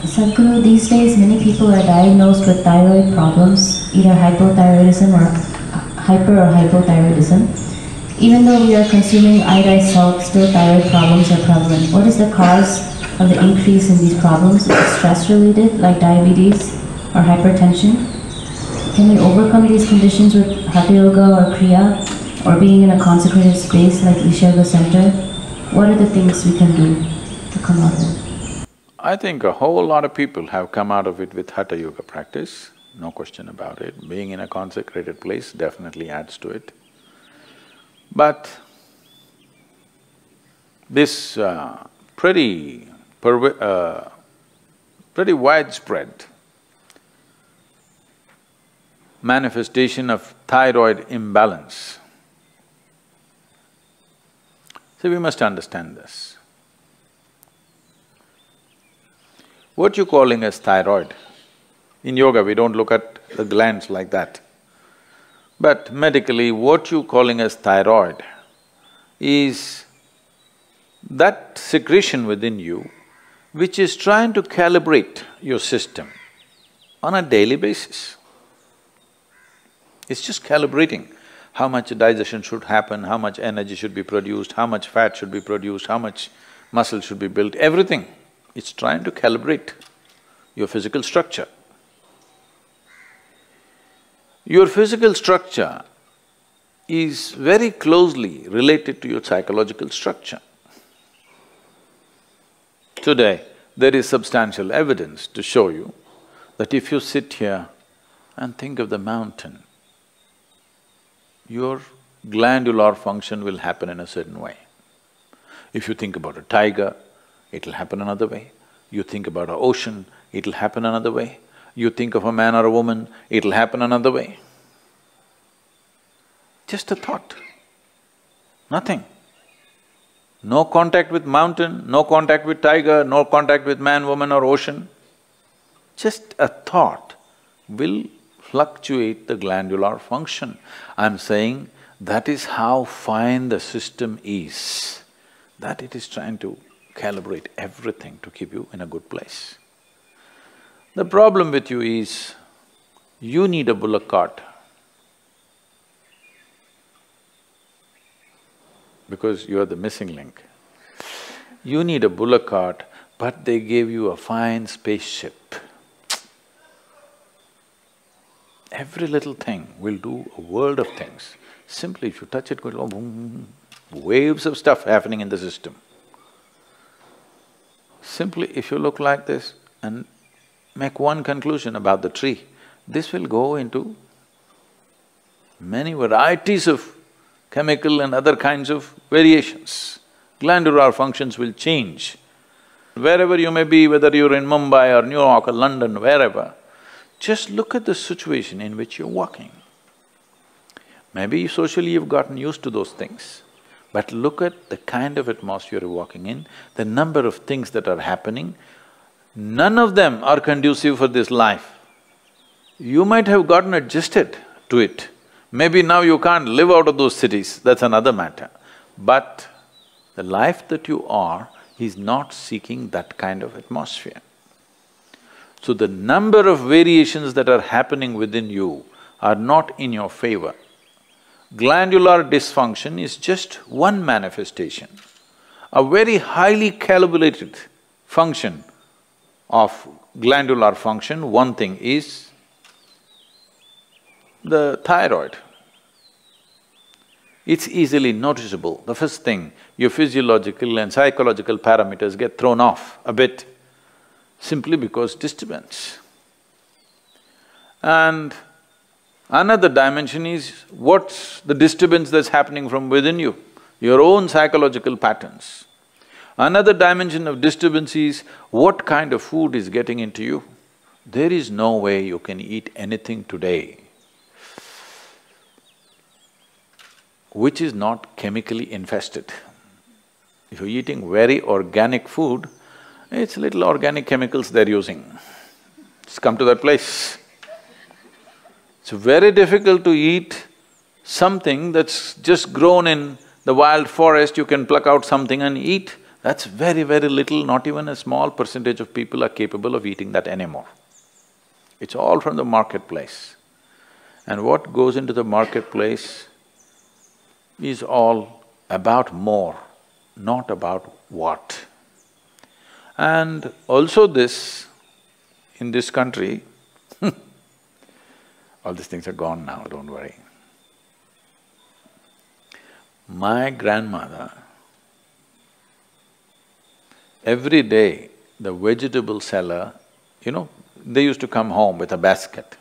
Sadhguru, these days many people are diagnosed with thyroid problems, either hypothyroidism or hypothyroidism. Even though we are consuming iodized salt, still thyroid problems are prevalent. What is the cause of the increase in these problems? Is it stress-related, like diabetes or hypertension? Can we overcome these conditions with Hatha Yoga or Kriya, or being in a consecrated space like Isha Yoga Center? What are the things we can do to come out of it? I think a whole lot of people have come out of it with Hatha Yoga practice, no question about it. Being in a consecrated place definitely adds to it. But this pretty widespread manifestation of thyroid imbalance. So we must understand this. What you're calling as thyroid, in yoga we don't look at the glands like that. But medically, what you're calling as thyroid is that secretion within you which is trying to calibrate your system on a daily basis. It's just calibrating how much digestion should happen, how much energy should be produced, how much fat should be produced, how much muscle should be built, everything. It's trying to calibrate your physical structure. Your physical structure is very closely related to your psychological structure. Today, there is substantial evidence to show you that if you sit here and think of the mountain, your glandular function will happen in a certain way. If you think about a tiger, it'll happen another way. You think about an ocean, it'll happen another way. You think of a man or a woman, it'll happen another way. Just a thought, nothing. No contact with mountain, no contact with tiger, no contact with man, woman or ocean. Just a thought will fluctuate the glandular function. I'm saying that is how fine the system is, that it is trying to calibrate everything to keep you in a good place. The problem with you is, you need a bullock cart because you are the missing link. You need a bullock cart, but they gave you a fine spaceship. Every little thing will do a world of things. Simply if you touch it, go boom, waves of stuff happening in the system. Simply if you look like this and make one conclusion about the tree, this will go into many varieties of chemical and other kinds of variations. Glandular functions will change. Wherever you may be, whether you're in Mumbai or New York or London, wherever, just look at the situation in which you're walking. Maybe socially you've gotten used to those things, but look at the kind of atmosphere you're walking in, the number of things that are happening, none of them are conducive for this life. You might have gotten adjusted to it. Maybe now you can't live out of those cities, that's another matter. But the life that you are is not seeking that kind of atmosphere. So the number of variations that are happening within you are not in your favor. Glandular dysfunction is just one manifestation. A very highly calibrated function of glandular function, one thing is the thyroid. It's easily noticeable. The first thing, your physiological and psychological parameters get thrown off a bit simply because disturbance. And another dimension is what's the disturbance that's happening from within you, your own psychological patterns. Another dimension of disturbance is what kind of food is getting into you. There is no way you can eat anything today which is not chemically infested. If you're eating very organic food, it's little organic chemicals they're using. It's come to that place. It's very difficult to eat something that's just grown in the wild forest. You can pluck out something and eat. That's very, very little, not even a small percentage of people are capable of eating that anymore. It's all from the marketplace. And what goes into the marketplace is all about more, not about what. And also this, in this country, all these things are gone now, don't worry. My grandmother, every day the vegetable seller, they used to come home with a basket.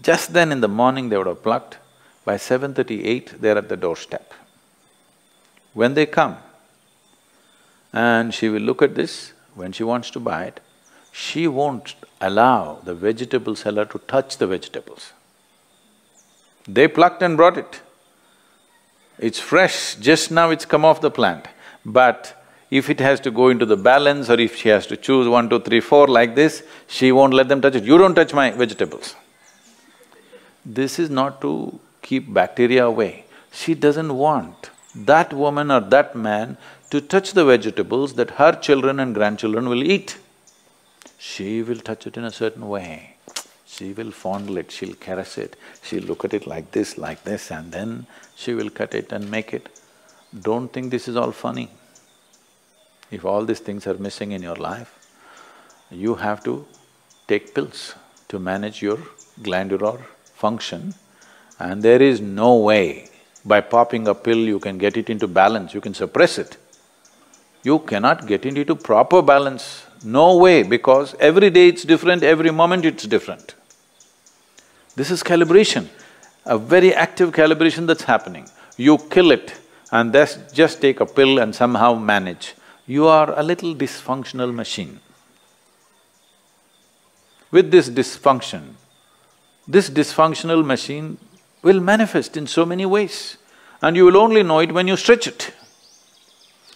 Just then in the morning they would have plucked, by 7:38 they're at the doorstep. When they come, and she will look at this, when she wants to buy it, she won't allow the vegetable seller to touch the vegetables. They plucked and brought it. It's fresh, just now it's come off the plant. But if it has to go into the balance or if she has to choose 1, 2, 3, 4 like this, she won't let them touch it. You don't touch my vegetables. This is not to keep bacteria away. She doesn't want that woman or that man to touch the vegetables that her children and grandchildren will eat. She will touch it in a certain way. She will fondle it, she'll caress it, she'll look at it like this, and then she will cut it and make it. Don't think this is all funny. If all these things are missing in your life, you have to take pills to manage your glandular function, and there is no way by popping a pill you can get it into balance, you can suppress it. You cannot get it into proper balance, no way, because every day it's different, every moment it's different. This is calibration, a very active calibration that's happening. You kill it and just take a pill and somehow manage. You are a little dysfunctional machine. With this dysfunctional machine will manifest in so many ways, and you will only know it when you stretch it.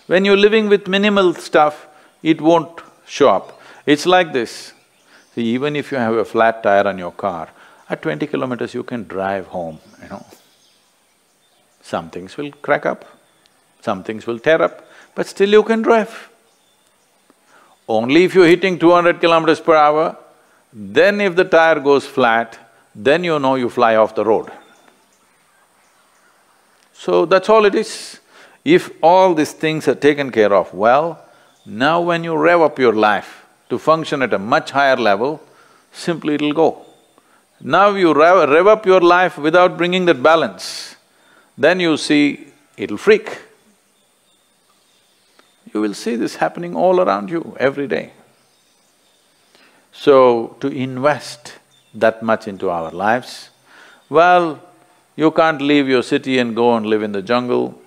When you're living with minimal stuff, it won't show up. It's like this. See, even if you have a flat tire on your car, at 20 kilometers you can drive home, Some things will crack up, some things will tear up, but still you can drive. Only if you're hitting 200 kilometers per hour, then if the tire goes flat, then you know you fly off the road. So that's all it is. If all these things are taken care of well, now when you rev up your life to function at a much higher level, simply it'll go. Now you rev up your life without bringing that balance, then you see it'll freak. You will see this happening all around you every day. So, to invest that much into our lives, well, you can't leave your city and go and live in the jungle.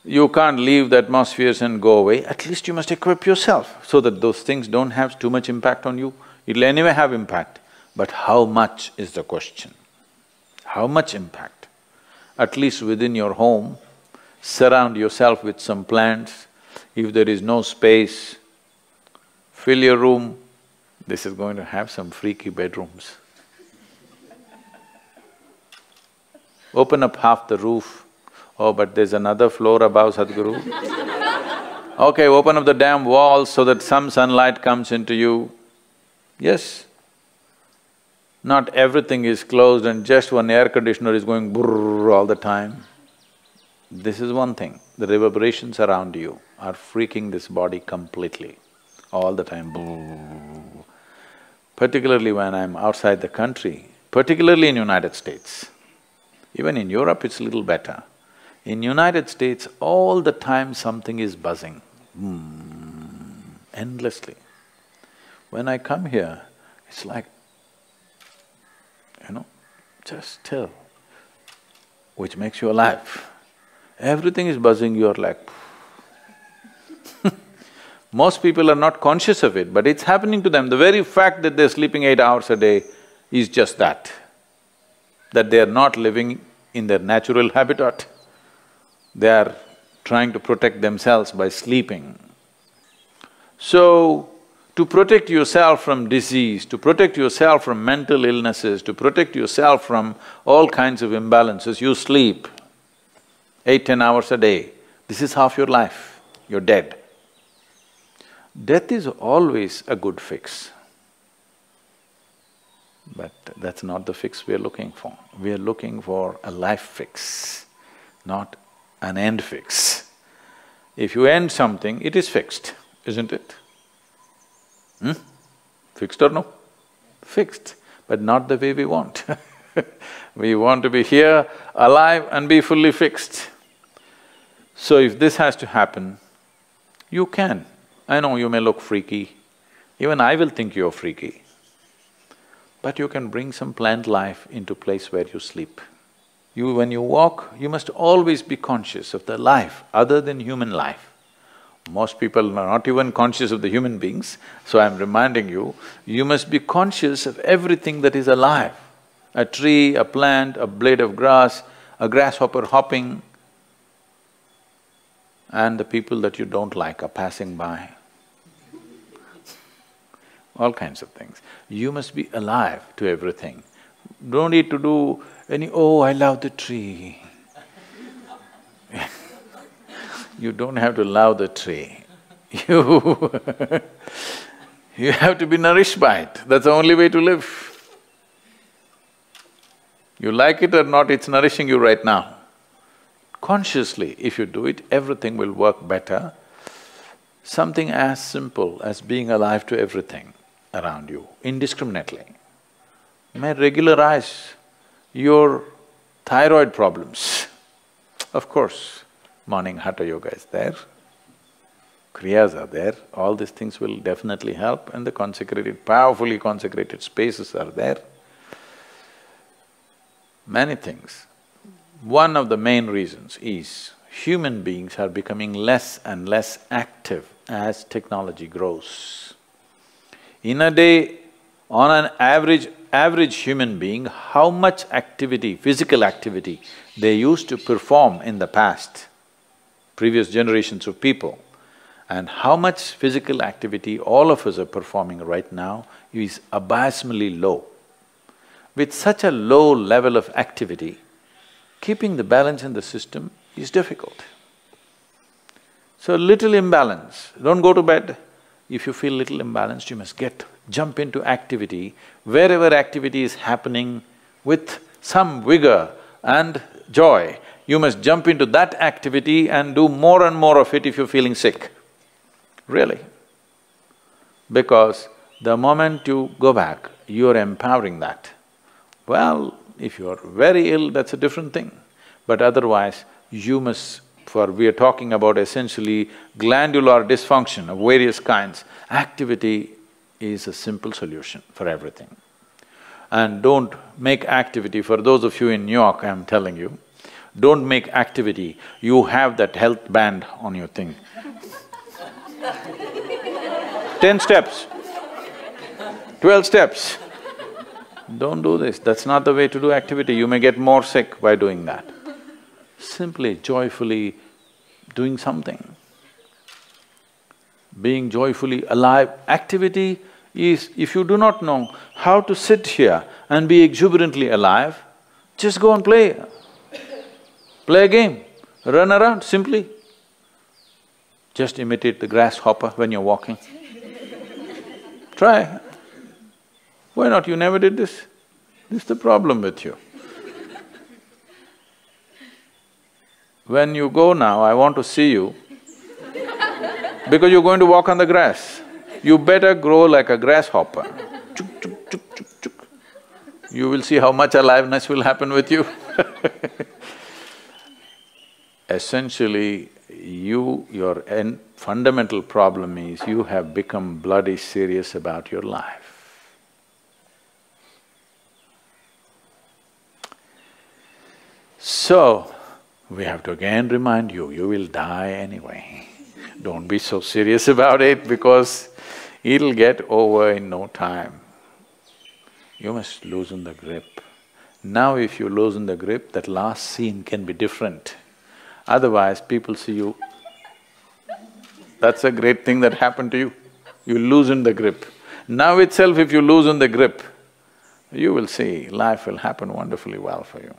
You can't leave the atmospheres and go away. At least you must equip yourself so that those things don't have too much impact on you. It'll anyway have impact, but how much is the question? How much impact? At least within your home, surround yourself with some plants. If there is no space, fill your room. This is going to have some freaky bedrooms. Open up half the roof. Oh, but there's another floor above, Sadhguru. Okay, open up the damn walls so that some sunlight comes into you. Yes. Not everything is closed and just one air conditioner is going brrrr all the time. This is one thing, the reverberations around you are freaking this body completely, all the time, brrrr. Particularly when I'm outside the country, particularly in United States. Even in Europe it's a little better. In United States, all the time something is buzzing, endlessly. When I come here, it's like, just still, which makes you alive. Everything is buzzing, you're like Most people are not conscious of it, but it's happening to them. The very fact that they're sleeping 8 hours a day is just that they are not living in their natural habitat. They are trying to protect themselves by sleeping. So, to protect yourself from disease, to protect yourself from mental illnesses, to protect yourself from all kinds of imbalances, you sleep 8, 10 hours a day. This is half your life, you're dead. Death is always a good fix. But that's not the fix we are looking for. We are looking for a life fix, not an end fix. If you end something, it is fixed, isn't it? Fixed or no? Fixed, but not the way we want. We want to be here, alive and be fully fixed. So if this has to happen, you can. I know you may look freaky, even I will think you're freaky. But you can bring some plant life into place where you sleep. When you walk, you must always be conscious of the life other than human life. Most people are not even conscious of the human beings, so I'm reminding you, you must be conscious of everything that is alive. A tree, a plant, a blade of grass, a grasshopper hopping, and the people that you don't like are passing by. All kinds of things. You must be alive to everything. Don't need to do any, oh, I love the tree. You don't have to love the tree. You have to be nourished by it. That's the only way to live. You like it or not, it's nourishing you right now. Consciously, if you do it, everything will work better. Something as simple as being alive to everything around you, indiscriminately, may regularize your thyroid problems. Of course, morning hatha yoga is there, kriyas are there, all these things will definitely help, and the consecrated, powerfully consecrated spaces are there. Many things. One of the main reasons is human beings are becoming less and less active as technology grows. In a day, on an average human being, how much activity, physical activity they used to perform in the past, previous generations of people, and how much physical activity all of us are performing right now is abysmally low. With such a low level of activity, keeping the balance in the system is difficult. So little imbalance, don't go to bed. If you feel little imbalanced, you must jump into activity. Wherever activity is happening with some vigor and joy, you must jump into that activity and do more and more of it if you're feeling sick. Really. Because the moment you go back, you're empowering that. Well, if you're very ill, that's a different thing. But otherwise, you must… we are talking about essentially glandular dysfunction of various kinds. Activity is a simple solution for everything. And don't make activity, for those of you in New York, I'm telling you, don't make activity, you have that health band on your thing. 10 steps, 12 steps. Don't do this, that's not the way to do activity, you may get more sick by doing that. Simply, joyfully doing something. Being joyfully alive. Activity is, if you do not know how to sit here and be exuberantly alive, just go and play. Play a game, run around simply. Just imitate the grasshopper when you're walking. Try. Why not? You never did this. This is the problem with you. When you go now, I want to see you because you're going to walk on the grass. You better grow like a grasshopper. Chuk, chuk, chuk, chuk, chuk. You will see how much aliveness will happen with you. Essentially, your fundamental problem is you have become bloody serious about your life. So, we have to again remind you, you will die anyway. Don't be so serious about it because it'll get over in no time. You must loosen the grip. Now if you loosen the grip, that last scene can be different. Otherwise, people see you, that's a great thing that happened to you. You loosen the grip. Now itself if you loosen the grip, you will see life will happen wonderfully well for you.